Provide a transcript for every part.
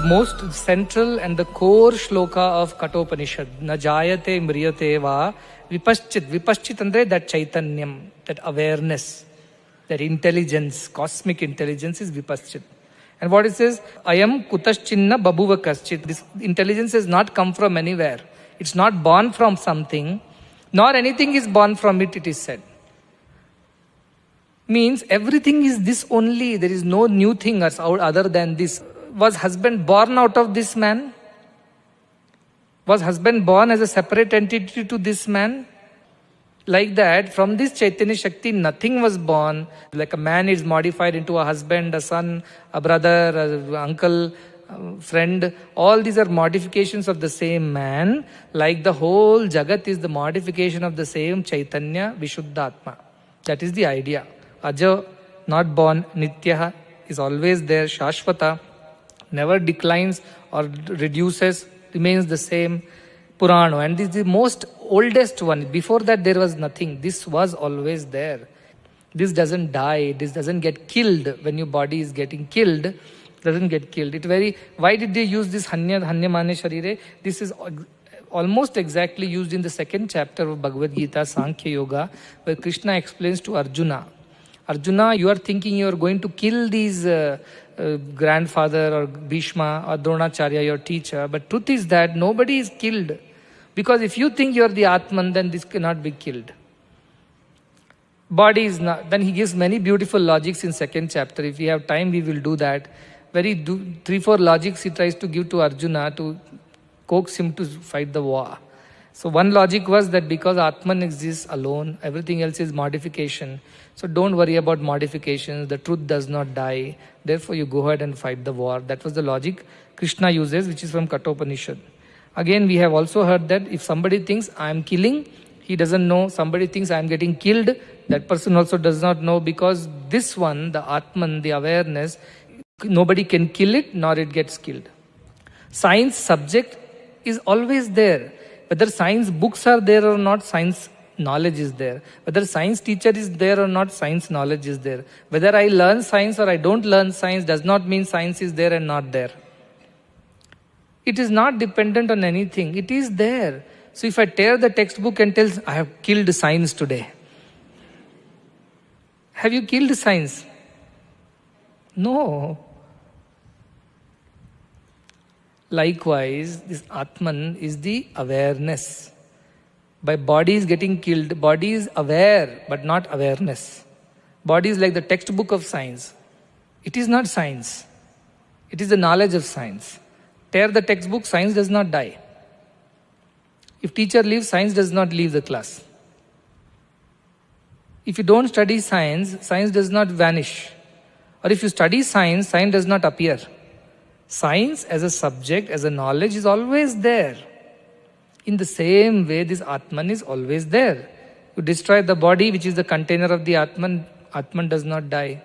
most central and the core shloka of Kathopanishad. Na jayate mriyate va vipaschit. Vipaschit andre that chaitanyam, that awareness, that intelligence, cosmic intelligence is vipaschit. And what it says, ayam kutaschinna babuva kaschit. This intelligence has not come from anywhere. It's not born from something, nor anything is born from it, it is said. Means everything is this only. There is no new thing other than this. Was husband born out of this man? Was husband born as a separate entity to this man? Like that, from this Chaitanya Shakti, nothing was born. Like a man is modified into a husband, a son, a brother, an uncle, a friend. All these are modifications of the same man. Like the whole Jagat is the modification of the same Chaitanya Vishuddhatma. That is the idea. Aja, not born, Nityaha, is always there, Shashvata, never declines or reduces, remains the same. Purana, and this is the most oldest one. Before that there was nothing. This was always there. This doesn't die, this doesn't get killed. When your body is getting killed, doesn't get killed. Why did they use this Hanyamane Sharire? This is almost exactly used in the second chapter of Bhagavad Gita, Sankhya Yoga, where Krishna explains to Arjuna, Arjuna, you are thinking you are going to kill these grandfather or Bhishma or Dronacharya, your teacher. But truth is that nobody is killed. Because if you think you are the Atman, then this cannot be killed. Body is not. Then he gives many beautiful logics in second chapter. If we have time, we will do that. 3-4 logics he tries to give to Arjuna to coax him to fight the war. So one logic was that because Atman exists alone, everything else is modification. So don't worry about modifications, the truth does not die. Therefore you go ahead and fight the war. That was the logic Krishna uses, which is from Kathopanishad. Again, we have also heard that if somebody thinks I am killing, he doesn't know. Somebody thinks I am getting killed, that person also does not know, because this one, the Atman, the awareness, nobody can kill it, nor it gets killed. Science subject is always there. Whether science books are there or not, science knowledge is there. Whether science teacher is there or not, science knowledge is there. Whether I learn science or I don't learn science does not mean science is there and not there. It is not dependent on anything. It is there. So if I tear the textbook and tell, I have killed science today. Have you killed science? No. Likewise, this Atman is the awareness. By body is getting killed, body is aware, but not awareness. Body is like the textbook of science. It is not science. It is the knowledge of science. Tear the textbook, science does not die. If teacher leaves, science does not leave the class. If you don't study science, science does not vanish. Or if you study science, science does not appear. Science as a subject, as a knowledge is always there. In the same way, this Atman is always there. You destroy the body, which is the container of the Atman, Atman does not die.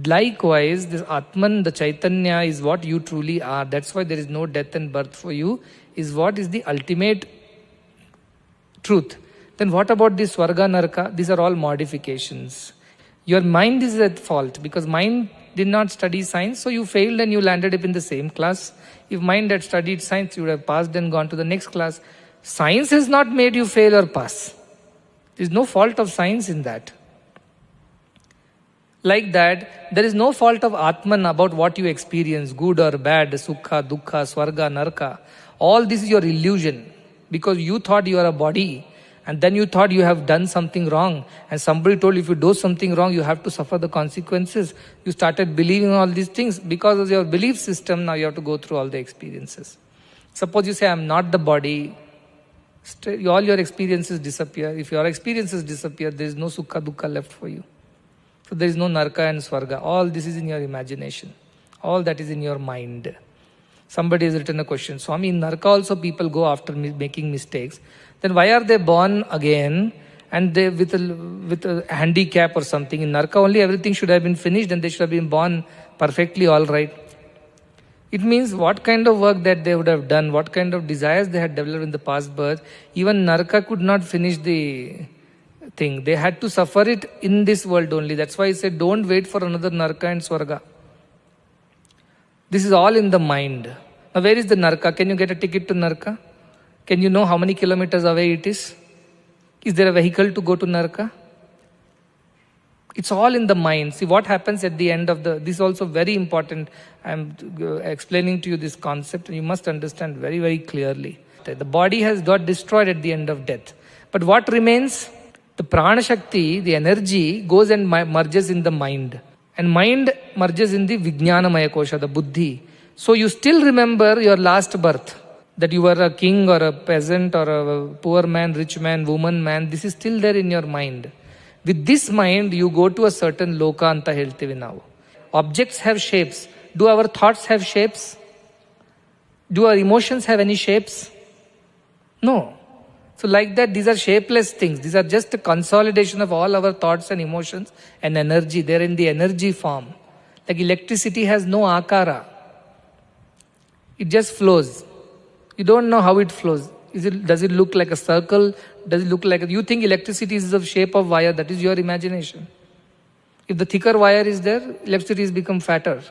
Likewise, this Atman, the Chaitanya, is what you truly are. That's why there is no death and birth for you, is what is the ultimate truth. Then what about this Swarga, Naraka? These are all modifications. Your mind is at fault, because mind did not study science, so you failed and you landed up in the same class. If mind had studied science, you would have passed and gone to the next class. Science has not made you fail or pass. There is no fault of science in that. Like that, there is no fault of Atman about what you experience, good or bad, Sukha, Dukkha, Swarga, Naraka. All this is your illusion, because you thought you are a body, and then you thought you have done something wrong, and somebody told you if you do something wrong, you have to suffer the consequences. You started believing all these things. Because of your belief system, now you have to go through all the experiences. Suppose you say, I am not the body, all your experiences disappear. If your experiences disappear, there is no Sukha, Dukkha left for you. So there is no Naraka and Swarga. All this is in your imagination. All that is in your mind. Somebody has written a question, Swami, in Naraka also people go after making mistakes. Then why are they born again and they with a handicap or something? In Naraka only everything should have been finished and they should have been born perfectly all right. It means what kind of work that they would have done, what kind of desires they had developed in the past birth. Even Naraka could not finish the thing. They had to suffer it in this world only. That's why he said, don't wait for another Naraka and Swarga. This is all in the mind. Now where is the Narka? Can you get a ticket to Narka? Can you know how many kilometers away it is? Is there a vehicle to go to Narka? It's all in the mind. See what happens at the end of this is also very important. I'm explaining to you this concept and you must understand very, very clearly. The body has got destroyed at the end of death. But what remains? The prana shakti, the energy, goes and merges in the mind. And mind merges in the vijnanamaya kosha, the buddhi. So you still remember your last birth. That you were a king or a peasant or a poor man, rich man, woman, man. This is still there in your mind. With this mind, you go to a certain loka anta helteve now. Objects have shapes. Do our thoughts have shapes? Do our emotions have any shapes? No. So like that, these are shapeless things. These are just a consolidation of all our thoughts and emotions and energy. They're in the energy form. Like electricity has no akara. It just flows. You don't know how it flows. Does it look like a circle? Does it look like you think electricity is the shape of wire? That is your imagination. If the thicker wire is there, electricity has become fatter.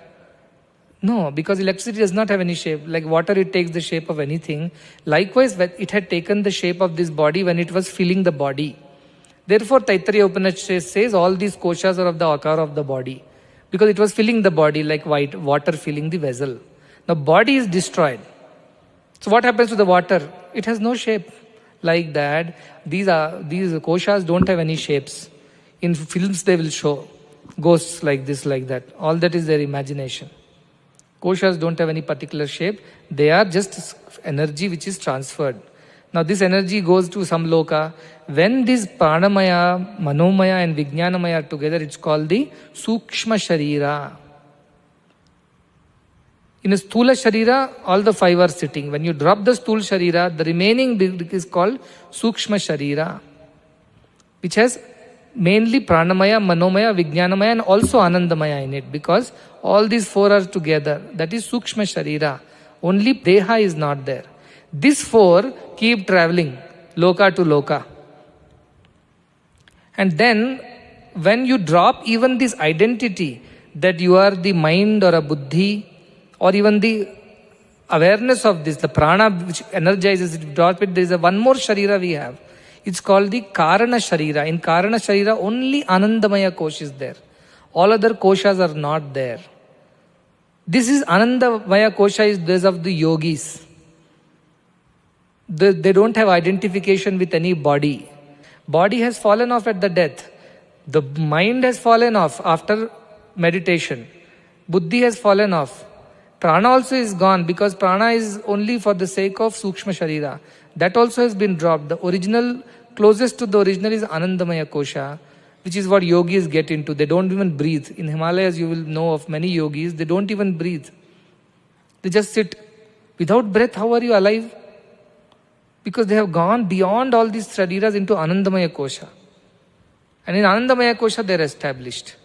No, because electricity does not have any shape. Like water, it takes the shape of anything. Likewise, it had taken the shape of this body when it was filling the body. Therefore, Taittiriya Upanishad says all these koshas are of the akara of the body. Because it was filling the body like water filling the vessel. Now, body is destroyed. So what happens to the water? It has no shape. Like that, these koshas don't have any shapes. In films they will show ghosts like this, like that. All that is their imagination. Koshas don't have any particular shape. They are just energy which is transferred. Now this energy goes to some loka. When this pranamaya, manomaya and vijnanamaya are together, it's called the sukshma sharira. In a sthula sharira, all the five are sitting. When you drop the sthula sharira, the remaining bit is called sukshma sharira, which has mainly pranamaya, manomaya, vijnanamaya and also anandamaya in it, because all these four are together. That is sukshma sharira. Only deha is not there. These four keep traveling, loka to loka. And then, when you drop even this identity that you are the mind or a buddhi, or even the awareness of this, the prana which energizes it, drop it, there is one more sharira we have. It's called the karana sharira. In karana sharira, only anandamaya kosha is there. All other koshas are not there. This is anandamaya kosha is those of the yogis. They don't have identification with any body. Body has fallen off at the death. The mind has fallen off after meditation. Buddhi has fallen off. Prana also is gone because prana is only for the sake of sukshma sharira. That also has been dropped. The original, closest to the original is anandamaya kosha, which is what yogis get into. They don't even breathe. In Himalayas you will know of many yogis, they don't even breathe. They just sit. Without breath, how are you alive? Because they have gone beyond all these shariras into anandamaya kosha. And in anandamaya kosha they are established.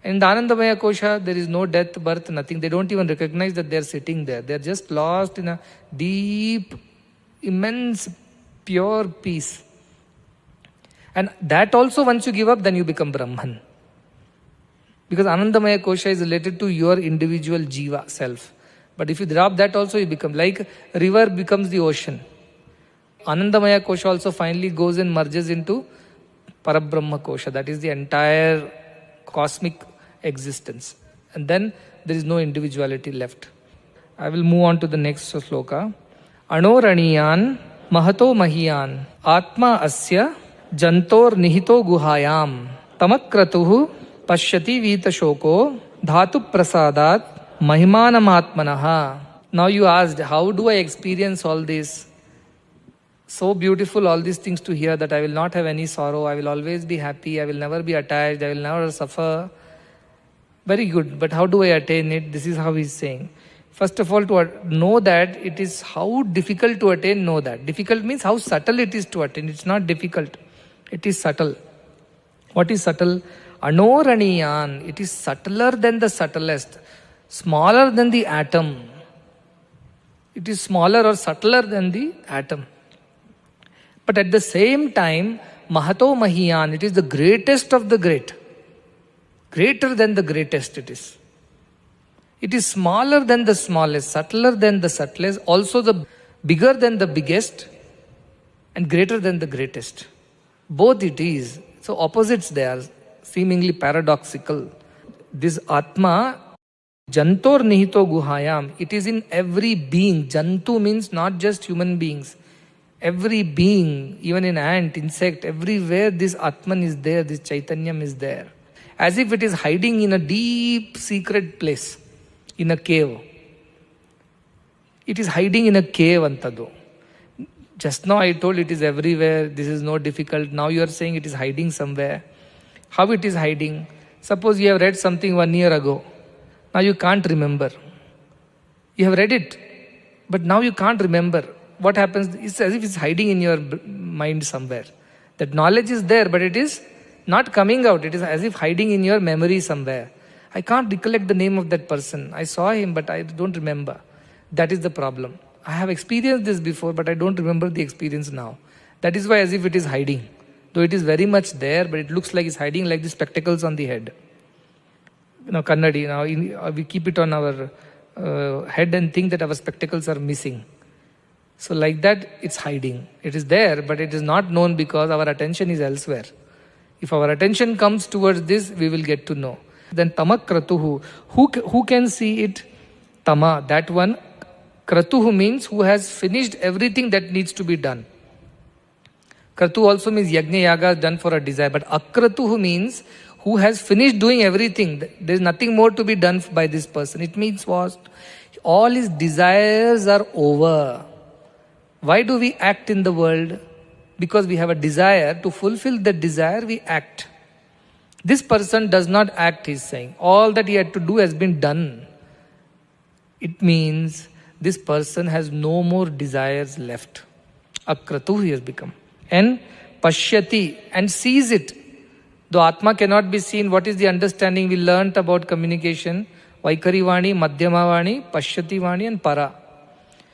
In the Anandamaya Kosha, there is no death, birth, nothing. They don't even recognize that they are sitting there. They are just lost in a deep, immense, pure peace. And that also, once you give up, then you become Brahman. Because Anandamaya Kosha is related to your individual jiva, self. But if you drop that also, you become like a river becomes the ocean. Anandamaya Kosha also finally goes and merges into Parabrahma Kosha. That is the entire cosmic existence. And then there is no individuality left. I will move on to the next sloka. Anoraniyan mahato mahiyan atma asya jantor nihito guhayam tamakratuhu pashyati vita shoko dhatu prasadat mahimanamatmanaha. Now you asked, how do I experience all this? So beautiful, all these things to hear, that I will not have any sorrow, I will always be happy, I will never be attached, I will never suffer. Very good, but how do I attain it? This is how he is saying. First of all, to know that it is how difficult to attain, know that. Difficult means how subtle it is to attain. It's not difficult. It is subtle. What is subtle? Anoraniyan. It is subtler than the subtlest. Smaller than the atom. It is smaller or subtler than the atom. But at the same time, Mahato Mahiyan, it is the greatest of the great. Greater than the greatest it is. It is smaller than the smallest, subtler than the subtlest, also the bigger than the biggest, and greater than the greatest. Both it is. So opposites they are, seemingly paradoxical. This Atma, Jantor Nihito Guhayam, it is in every being. Jantu means not just human beings. Every being, even in ant, insect, everywhere this Atman is there, this Chaitanyam is there. As if it is hiding in a deep secret place, in a cave. It is hiding in a cave, Antadu. Just now I told it is everywhere, this is no difficult. Now you are saying it is hiding somewhere. How it is hiding? Suppose you have read something 1 year ago. Now you can't remember. You have read it, but now you can't remember. What happens? It's as if it's hiding in your mind somewhere. That knowledge is there, but it is not coming out. It is as if hiding in your memory somewhere. I can't recollect the name of that person. I saw him, but I don't remember. That is the problem. I have experienced this before, but I don't remember the experience now. That is why as if it is hiding. Though it is very much there, but it looks like it's hiding like the spectacles on the head. Kannadi, we keep it on our head and think that our spectacles are missing. So like that, it's hiding. It is there, but it is not known because our attention is elsewhere. If our attention comes towards this, we will get to know. Then tamak kratuhu. Who can see it? Tama, that one. Kratuhu means who has finished everything that needs to be done. Kratu also means yajna yaga done for a desire. But akratuhu means who has finished doing everything. There is nothing more to be done by this person. It means what? All his desires are over. Why do we act in the world? Because we have a desire. To fulfill that desire, we act. This person does not act, he is saying. All that he had to do has been done. It means this person has no more desires left. Akratu he has become. And pashyati, and sees it. Though Atma cannot be seen, what is the understanding we learnt about communication? Vaikari Vani, Madhyama Vani, Pashyati Vani and Para.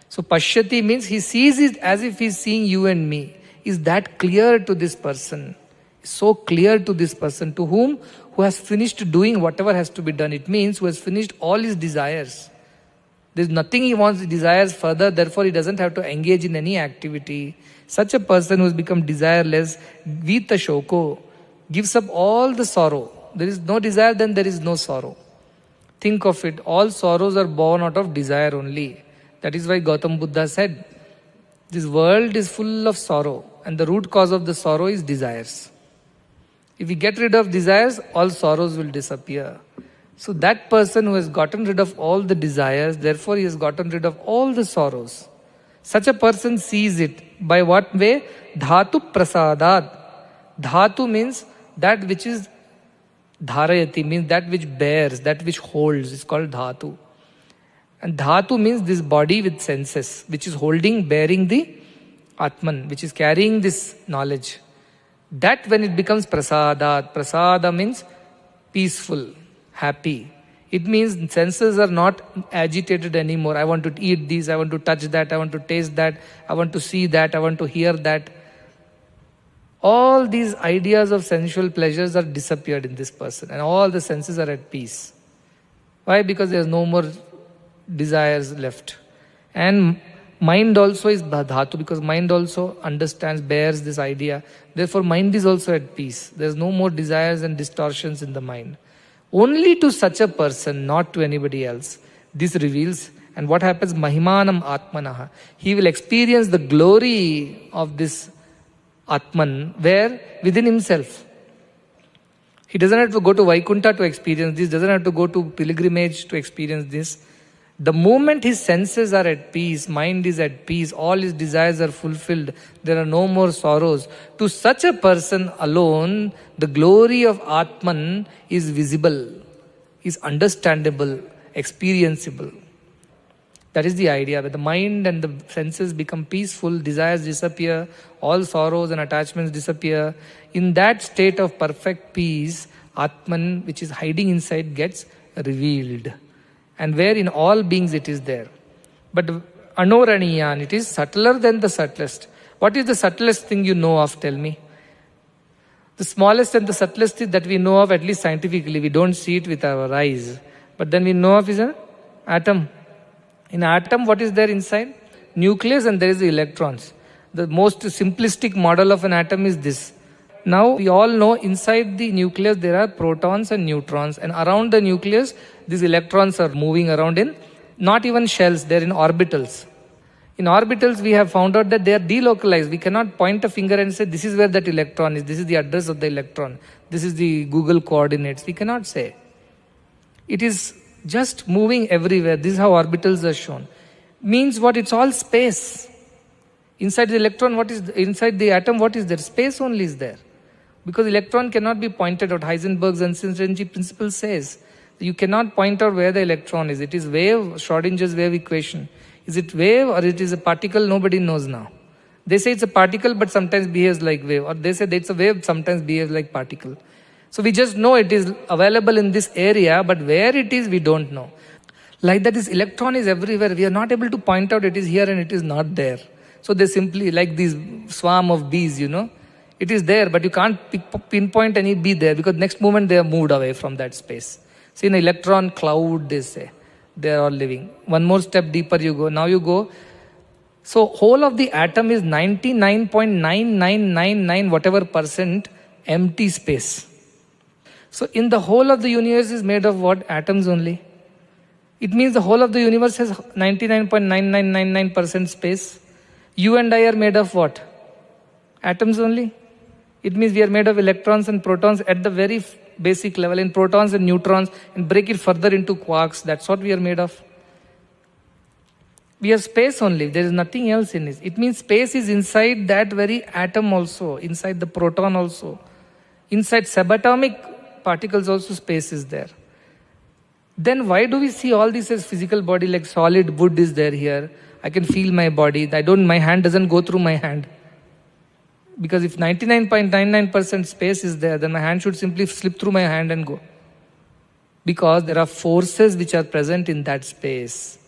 So Pashyati means he sees it as if he is seeing you and me. Is that clear to this person? So clear to this person. To whom? Who has finished doing whatever has to be done. It means who has finished all his desires. There is nothing he wants, he desires further, therefore he doesn't have to engage in any activity. Such a person who has become desireless, Vita Shoko, gives up all the sorrow. There is no desire, then there is no sorrow. Think of it, all sorrows are born out of desire only. That is why Gautam Buddha said, this world is full of sorrow and the root cause of the sorrow is desires. If we get rid of desires, all sorrows will disappear. So that person who has gotten rid of all the desires, therefore he has gotten rid of all the sorrows. Such a person sees it. By what way? Dhatu prasadat. Dhatu means that which is dharayati, means that which bears, that which holds, is called dhatu. And dhatu means this body with senses, which is holding, bearing the Atman, which is carrying this knowledge. That when it becomes prasadat, prasada means peaceful, happy. It means senses are not agitated anymore. I want to eat this, I want to touch that, I want to taste that, I want to see that, I want to hear that. All these ideas of sensual pleasures are disappeared in this person and all the senses are at peace. Why? Because there is no more desires left. And mind also is dhatu, because mind also understands, bears this idea. Therefore mind is also at peace. There is no more desires and distortions in the mind. Only to such a person, not to anybody else. This reveals. And what happens? Mahimanam Atmanaha. He will experience the glory of this Atman. Where? Within himself. He doesn't have to go to Vaikuntha to experience this. Doesn't have to go to pilgrimage to experience this. The moment his senses are at peace, mind is at peace, all his desires are fulfilled, there are no more sorrows. To such a person alone, the glory of Atman is visible, is understandable, experienceable. That is the idea, where the mind and the senses become peaceful, desires disappear, all sorrows and attachments disappear. In that state of perfect peace, Atman, which is hiding inside, gets revealed. And where in all beings it is there. But anoraniyan, it is subtler than the subtlest. What is the subtlest thing you know of? Tell me. The smallest and the subtlest thing that we know of, at least scientifically, we don't see it with our eyes. But then we know of is a Atom. In atom, what is there inside? Nucleus, and there is the electrons. The most simplistic model of an atom is this. Now, we all know inside the nucleus there are protons and neutrons, and around the nucleus, these electrons are moving around in not even shells, they are in orbitals. In orbitals, we have found out that they are delocalized. We cannot point a finger and say, this is where that electron is, this is the address of the electron, this is the Google coordinates. We cannot say. It is just moving everywhere. This is how orbitals are shown. Means what? It's all space. Inside the electron, inside the atom, what is there? Space only is there. Because electron cannot be pointed out. Heisenberg's uncertainty principle says you cannot point out where the electron is. It is wave, Schrodinger's wave equation. Is it wave or it is a particle? Nobody knows now. They say it's a particle but sometimes behaves like wave. Or they say that it's a wave, sometimes behaves like particle. So we just know it is available in this area, but where it is, we don't know. Like that, this electron is everywhere. We are not able to point out it is here and it is not there. So they simply, like this swarm of bees, it is there, but you can't pinpoint any bee there because next moment they are moved away from that space. See, in an electron cloud, they say, they are all living. One more step deeper you go. Now you go. So whole of the atom is 99.9999 whatever percent empty space. So in the whole of the universe is made of what? Atoms only. It means the whole of the universe has 99.9999% space. You and I are made of what? Atoms only. It means we are made of electrons and protons at the very basic level, in protons and neutrons, and break it further into quarks. That's what we are made of. We have space only. There is nothing else in it. It means space is inside that very atom also, inside the proton also. Inside subatomic particles also space is there. Then why do we see all this as physical body, like solid wood is there here? I can feel my body. My hand doesn't go through my hand. Because if 99.99% space is there, then my hand should simply slip through my hand and go. Because there are forces which are present in that space.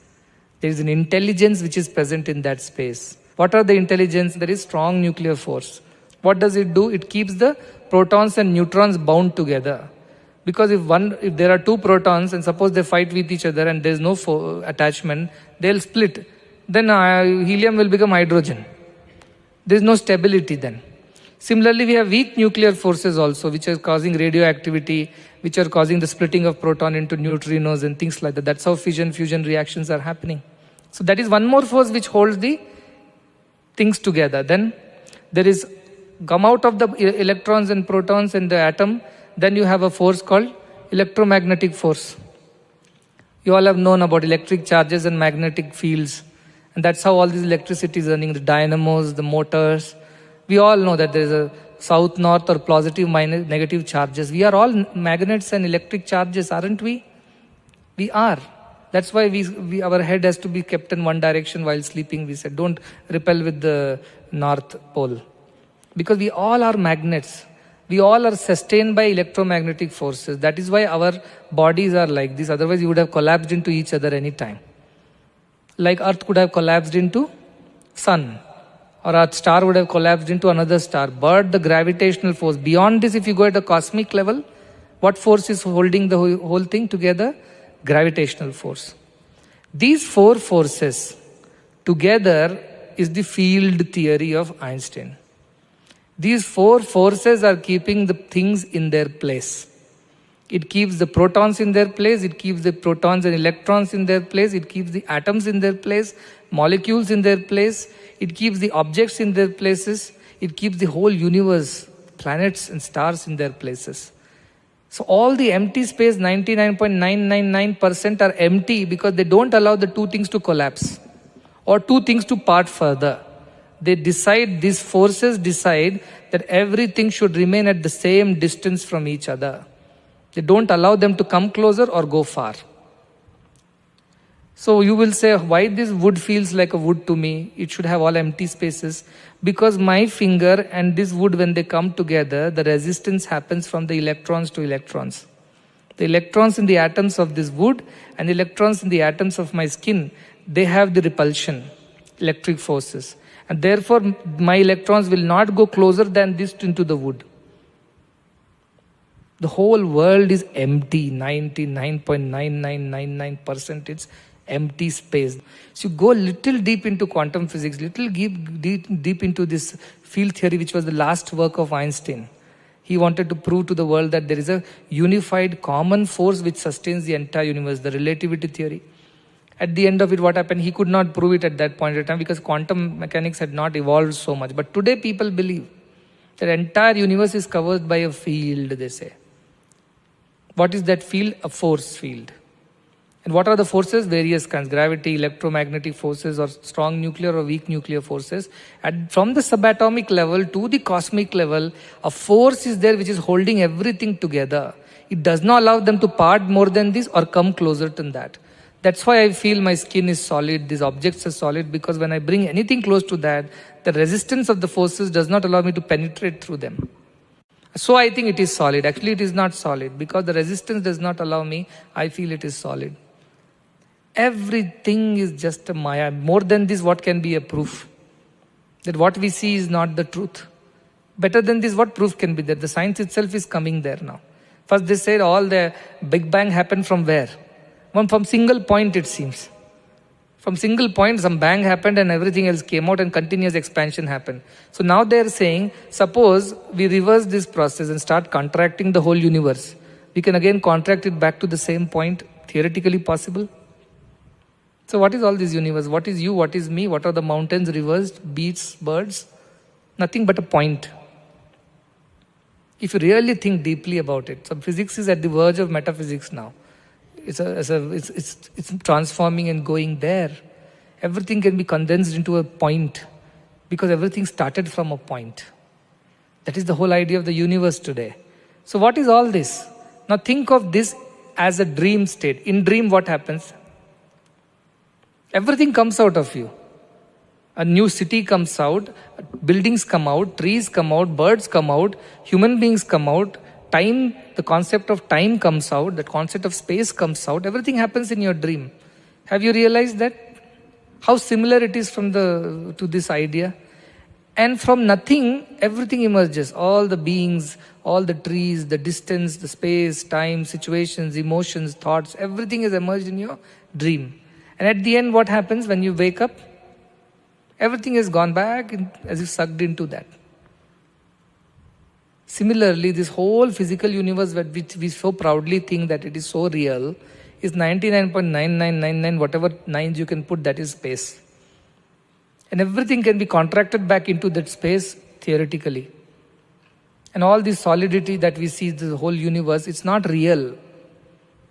There is an intelligence which is present in that space. What are the intelligence? There is strong nuclear force. What does it do? It keeps the protons and neutrons bound together. Because if there are two protons and suppose they fight with each other and there is no attachment, they'll split. Then helium will become hydrogen. There is no stability then. Similarly, we have weak nuclear forces also, which are causing radioactivity, which are causing the splitting of proton into neutrinos and things like that. That's how fission-fusion reactions are happening. So that is one more force which holds the things together. Then there is, come out of the electrons and protons in the atom, then you have a force called electromagnetic force. You all have known about electric charges and magnetic fields. And that's how all this electricity is running, the dynamos, the motors. We all know that there is a south, north or positive, minus, negative charges. We are all magnets and electric charges, aren't we? We are. That's why our head has to be kept in one direction while sleeping. We said, don't repel with the north pole. Because we all are magnets. We all are sustained by electromagnetic forces. That is why our bodies are like this. Otherwise, you would have collapsed into each other any time. Like Earth could have collapsed into sun, or a star would have collapsed into another star. But the gravitational force, beyond this, if you go at a cosmic level, what force is holding the whole thing together? Gravitational force. These four forces together is the field theory of Einstein. These four forces are keeping the things in their place. It keeps the protons in their place, it keeps the protons and electrons in their place, it keeps the atoms in their place, molecules in their place, it keeps the objects in their places, it keeps the whole universe, planets and stars in their places. So all the empty space, 99.999% are empty because they don't allow the two things to collapse or two things to part further. These forces decide that everything should remain at the same distance from each other. They don't allow them to come closer or go far. So you will say, why this wood feels like a wood to me? It should have all empty spaces. Because my finger and this wood, when they come together, the resistance happens from the electrons to electrons. The electrons in the atoms of this wood and the electrons in the atoms of my skin, they have the repulsion, electric forces. And therefore, my electrons will not go closer than this into the wood. The whole world is empty. 99.9999% it's empty space. So you go little deep into quantum physics, little deep into this field theory, which was the last work of Einstein. He wanted to prove to the world that there is a unified common force which sustains the entire universe, the relativity theory. At the end of it, what happened? He could not prove it at that point in time because quantum mechanics had not evolved so much. But today people believe that the entire universe is covered by a field, they say. What is that field? A force field. And what are the forces? Various kinds. Gravity, electromagnetic forces, or strong nuclear or weak nuclear forces. And from the subatomic level to the cosmic level, a force is there which is holding everything together. It does not allow them to part more than this or come closer to that. That's why I feel my skin is solid, these objects are solid, because when I bring anything close to that, the resistance of the forces does not allow me to penetrate through them. So I think it is solid. Actually, it is not solid because the resistance does not allow me. I feel it is solid. Everything is just a maya. More than this, what can be a proof? That what we see is not the truth. Better than this, what proof can be there? The science itself is coming there now. First they said all the Big Bang happened from where? From single point it seems. From single point some bang happened and everything else came out and continuous expansion happened. So now they are saying, suppose we reverse this process and start contracting the whole universe. We can again contract it back to the same point, theoretically possible. So what is all this universe? What is you? What is me? What are the mountains, rivers, beasts, birds? Nothing but a point. If you really think deeply about it, so physics is at the verge of metaphysics now. It's transforming and going there. Everything can be condensed into a point because everything started from a point. That is the whole idea of the universe today. So what is all this? Now think of this as a dream state. In dream what happens? Everything comes out of you. A new city comes out, buildings come out, trees come out, birds come out, human beings come out, time, the concept of time comes out, the concept of space comes out, everything happens in your dream. Have you realized that? How similar it is to this idea? And from nothing, everything emerges. All the beings, all the trees, the distance, the space, time, situations, emotions, thoughts, everything is emerged in your dream. And at the end, what happens when you wake up? Everything has gone back as if sucked into that. Similarly, this whole physical universe which we so proudly think that it is so real is 99.9999, whatever nines you can put, that is space. And everything can be contracted back into that space theoretically. And all this solidity that we see, the whole universe, it's not real.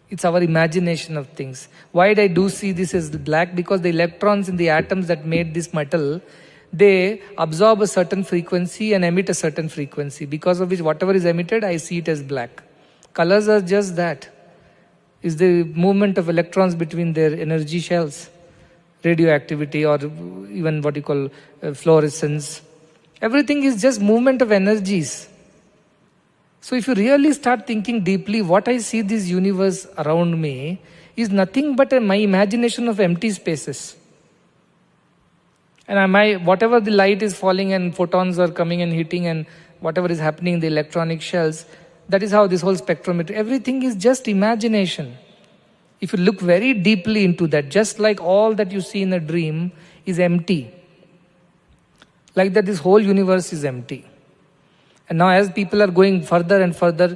It's our imagination of things. Why I do see this as black? Because the electrons in the atoms that made this metal, they absorb a certain frequency and emit a certain frequency, because of which whatever is emitted, I see it as black. Colors are just that. Is the movement of electrons between their energy shells, radioactivity, or even what you call fluorescence. Everything is just movement of energies. So if you really start thinking deeply, what I see this universe around me is nothing but my imagination of empty spaces. And whatever the light is falling and photons are coming and hitting and whatever is happening in the electronic shells, that is how this whole spectrometry, everything is just imagination. If you look very deeply into that, just like all that you see in a dream is empty. Like that, this whole universe is empty. And now as people are going further and further,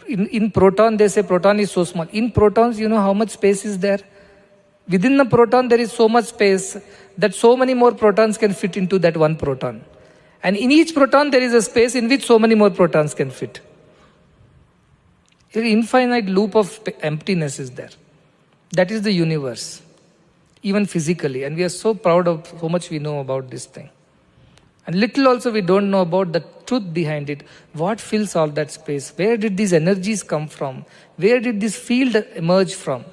in proton, they say proton is so small. In protons, you know how much space is there? Within the proton, there is so much space that so many more protons can fit into that one proton. And in each proton, there is a space in which so many more protons can fit. An infinite loop of emptiness is there. That is the universe, even physically. And we are so proud of how much we know about this thing. And little also we don't know about the truth behind it. What fills all that space? Where did these energies come from? Where did this field emerge from?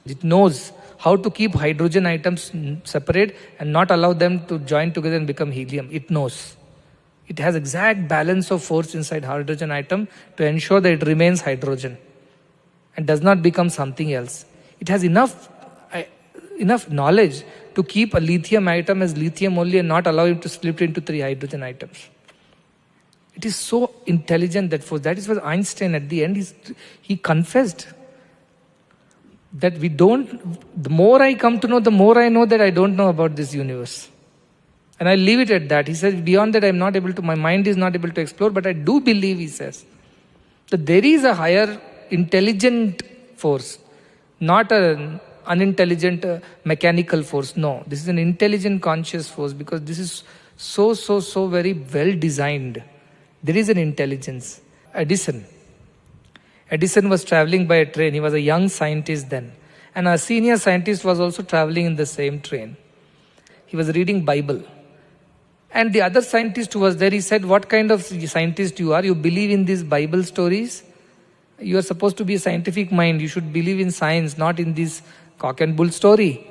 It knows how to keep hydrogen atoms separate and not allow them to join together and become helium. It knows. It has exact balance of force inside hydrogen atom to ensure that it remains hydrogen and does not become something else. It has enough knowledge to keep a lithium atom as lithium only and not allow it to split into 3 hydrogen atoms. It is so intelligent, that force. That is why Einstein at the end, he confessed that the more I come to know, the more I know that I don't know about this universe. And I leave it at that. He says, beyond that my mind is not able to explore, but I do believe, he says, that there is a higher intelligent force, not an unintelligent mechanical force. No, this is an intelligent conscious force, because this is so very well designed. There is an intelligence. Edison was traveling by a train. He was a young scientist then. And a senior scientist was also traveling in the same train. He was reading Bible. And the other scientist who was there, he said, what kind of scientist you are? You believe in these Bible stories? You are supposed to be a scientific mind. You should believe in science, not in this cock and bull story.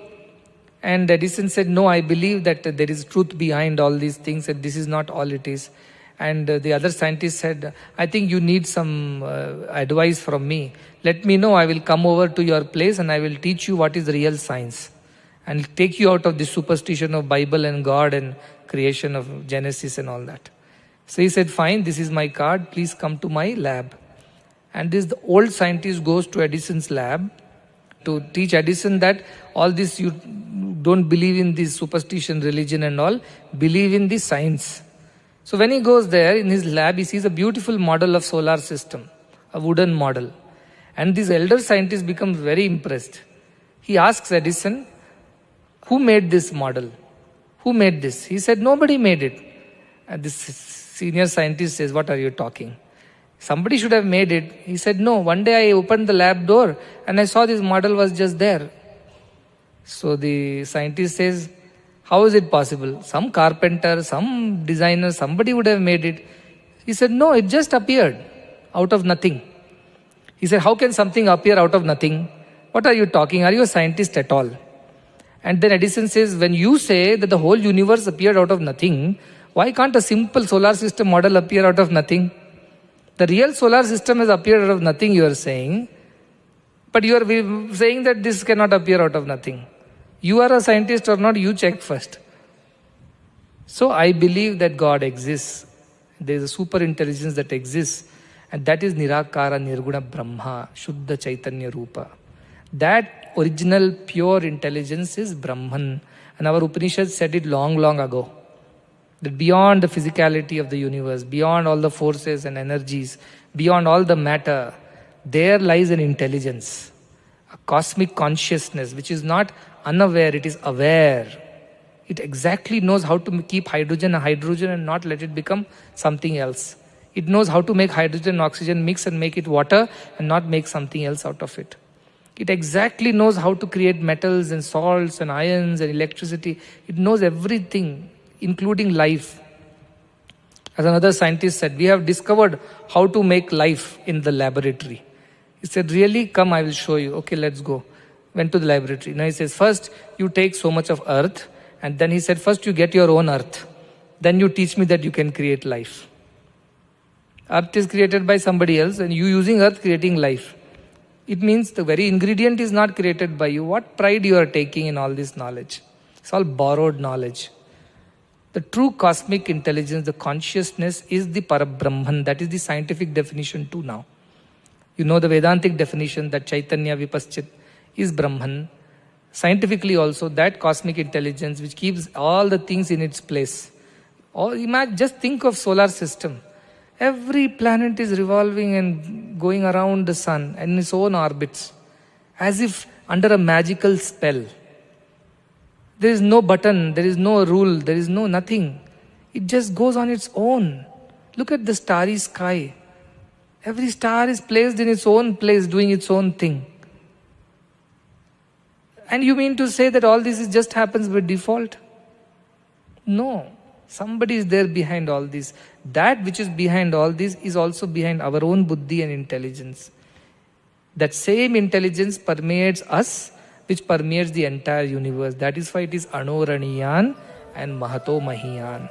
And Edison said, no, I believe that there is truth behind all these things, and this is not all it is. And the other scientist said, I think you need some advice from me. Let me know, I will come over to your place and I will teach you what is real science. And take you out of the superstition of Bible and God and creation of Genesis and all that. So he said, fine, this is my card, please come to my lab. And the old scientist goes to Edison's lab to teach Edison that all this, you don't believe in this superstition, religion and all, believe in the science. So when he goes there in his lab, he sees a beautiful model of solar system, a wooden model. And this elder scientist becomes very impressed. He asks Edison, who made this model? Who made this? He said, nobody made it. And this senior scientist says, what are you talking? Somebody should have made it. He said, no, one day I opened the lab door and I saw this model was just there. So the scientist says, how is it possible? Some carpenter, some designer, somebody would have made it. He said, no, it just appeared out of nothing. He said, how can something appear out of nothing? What are you talking? Are you a scientist at all? And then Edison says, when you say that the whole universe appeared out of nothing, why can't a simple solar system model appear out of nothing? The real solar system has appeared out of nothing, you are saying. But you are saying that this cannot appear out of nothing. You are a scientist or not, you check first. So I believe that God exists. There is a super intelligence that exists. And that is Nirakara Nirguna Brahma, Shuddha Chaitanya Rupa. That original pure intelligence is Brahman. And our Upanishads said it long ago. That beyond the physicality of the universe, beyond all the forces and energies, beyond all the matter, there lies an intelligence, a cosmic consciousness which is not unaware, it is aware. It exactly knows how to keep hydrogen a hydrogen and not let it become something else. It knows how to make hydrogen and oxygen mix and make it water and not make something else out of it. It exactly knows how to create metals and salts and ions and electricity. It knows everything, including life. As another scientist said, we have discovered how to make life in the laboratory. He said, really? Come, I will show you. Okay, let's go. Went to the laboratory. Now he says, first you take so much of earth. And then he said, first you get your own earth. Then you teach me that you can create life. Earth is created by somebody else and you using earth creating life. It means the very ingredient is not created by you. What pride you are taking in all this knowledge? It's all borrowed knowledge. The true cosmic intelligence, the consciousness is the Parabrahman. That is the scientific definition too now. You know the Vedantic definition that Chaitanya Vipaschit is Brahman. Scientifically also, that cosmic intelligence which keeps all the things in its place. Or imagine, just think of solar system. Every planet is revolving and going around the sun in its own orbits, as if under a magical spell. There is no button, there is no rule, there is no nothing. It just goes on its own. Look at the starry sky. Every star is placed in its own place, doing its own thing. And you mean to say that all this just happens by default? No. Somebody is there behind all this. That which is behind all this is also behind our own buddhi and intelligence. That same intelligence permeates us, which permeates the entire universe. That is why it is Anoraniyan and Mahato Mahiyan.